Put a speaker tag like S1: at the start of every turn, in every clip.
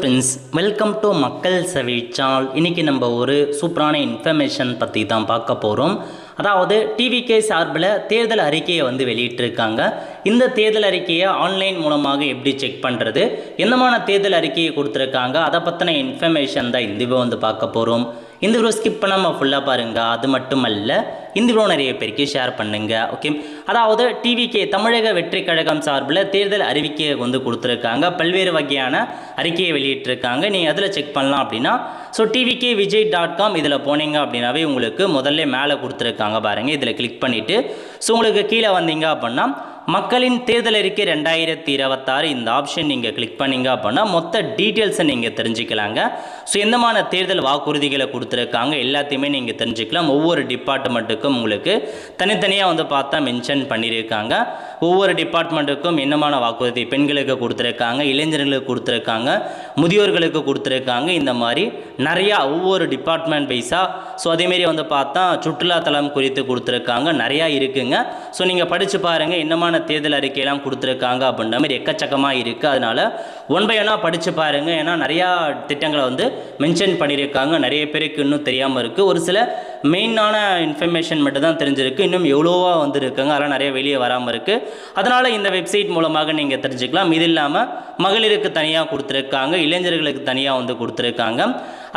S1: Friends, welcome to மக்கள் சேவை channel. இன்றைக்கி நம்ம ஒரு சூப்பரான இன்ஃபர்மேஷன் பற்றி தான் பார்க்க போகிறோம். அதாவது டிவிகே சார்பில் தேர்தல் அறிக்கையை வெளியிட்டிருக்காங்க. இந்த தேர்தல் அறிக்கையை ஆன்லைன் மூலமாக எப்படி செக் பண்ணுறது, என்னமான தேர்தல் அறிக்கையை கொடுத்துருக்காங்க, அதை பற்றின இன்ஃபர்மேஷன் தான் இந்த வீடியோ பார்க்க போகிறோம். இந்த வீடியோ ஸ்கிப் பண்ணாமல் ஃபுல்லாக பாருங்கள். அது மட்டும் அல்ல, இந்த வீடியோ நிறைய பேருக்கு ஷேர் பண்ணுங்கள். ஓகே, அதாவது டிவிகே தமிழக வெற்றி கழகம் சார்பில் தேர்தல் அறிக்கையை கொடுத்துருக்காங்க. பல்வேறு வகையான அறிக்கையை வெளியிட்டிருக்காங்க. நீங்கள் அதில் செக் பண்ணலாம் அப்படின்னா tvkvijay.com இதில் போனீங்க அப்படின்னாவே உங்களுக்கு முதல்ல மேலே கொடுத்துருக்காங்க பாருங்கள். இதில் கிளிக் பண்ணிவிட்டு உங்களுக்கு கீழே வந்தீங்க அப்படின்னா மக்களின் தேர்தல் அறிக்கை 2026 இந்த ஆப்ஷன் நீங்கள் கிளிக் பண்ணிங்க அப்படின்னா மொத்த டீட்டெயில்ஸை நீங்கள் தெரிஞ்சுக்கலாங்க. எந்தமான தேர்தல் வாக்குறுதிகளை கொடுத்துருக்காங்க எல்லாத்தையுமே நீங்கள் தெரிஞ்சுக்கலாம். ஒவ்வொரு டிபார்ட்மெண்ட்டுக்கும் உங்களுக்கு தனித்தனியாக பார்த்தா மென்ஷன் பண்ணியிருக்காங்க. ஒவ்வொரு டிபார்ட்மெண்ட்டுக்கும் என்னமான வாக்குறுதி பெண்களுக்கு கொடுத்துருக்காங்க, இளைஞர்களுக்கு கொடுத்துருக்காங்க, முதியோர்களுக்கு கொடுத்துருக்காங்க. இந்த மாதிரி நிறையா ஒவ்வொரு டிபார்ட்மெண்ட் வைஸாக அதேமாரி பார்த்தா சுற்றுலாத்தலம் குறித்து கொடுத்துருக்காங்க. நிறையா இருக்குங்க. நீங்கள் படித்து பாருங்கள் என்னமான தேர்தல் அறிக்கையெல்லாம் கொடுத்துருக்காங்க அப்படின்ற மாதிரி எக்கச்சக்கமாக இருக்குது. அதனால் ஒன் பை ஒன்னாக படித்து பாருங்கள். ஏன்னா நிறையா திட்டங்களை மென்ஷன் பண்ணியிருக்காங்க. நிறைய பேருக்கு இன்னும் தெரியாமல் இருக்குது. ஒரு சில மெயினான இன்ஃபர்மேஷன் மட்டும் தான் தெரிஞ்சிருக்கு. இன்னும் எவ்வளோவா இருக்குங்க. அதெல்லாம் நிறைய வெளியே வராமல் இருக்குது. அதனால் இந்த வெப்சைட் மூலமாக நீங்கள் தெரிஞ்சுக்கலாம். இது இல்லாமல் மகளிருக்கு தனியாக கொடுத்துருக்காங்க, இளைஞர்களுக்கு தனியாக கொடுத்துருக்காங்க.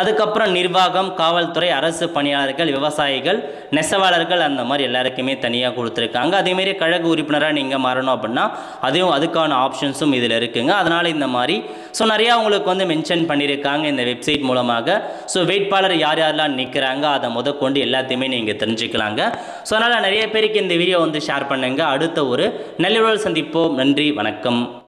S1: அதுக்கப்புறம் நிர்வாகம், காவல்துறை, அரசு பணியாளர்கள், விவசாயிகள், நெசவாளர்கள் அந்த மாதிரி எல்லாருக்குமே தனியாக கொடுத்துருக்காங்க. அதேமாரி கழக உறுப்பினராக நீங்கள் மாறணும் அப்படின்னா அதுக்கான ஆப்ஷன்ஸும் இதில் இருக்குங்க. அதனால் இந்த மாதிரி நிறையா உங்களுக்கு மென்ஷன் பண்ணியிருக்காங்க இந்த வெப்சைட் மூலமாக. வேட்பாளர் யார் யாரெல்லாம் நிற்கிறாங்க அதை முதற்கொண்டு எல்லாத்தையுமே நீங்கள் தெரிஞ்சுக்கலாங்க. அதனால் நிறைய பேருக்கு இந்த வீடியோ ஷேர் பண்ணுங்கள். அடுத்த ஒரு நல்ல சந்திப்போம். நன்றி, வணக்கம்.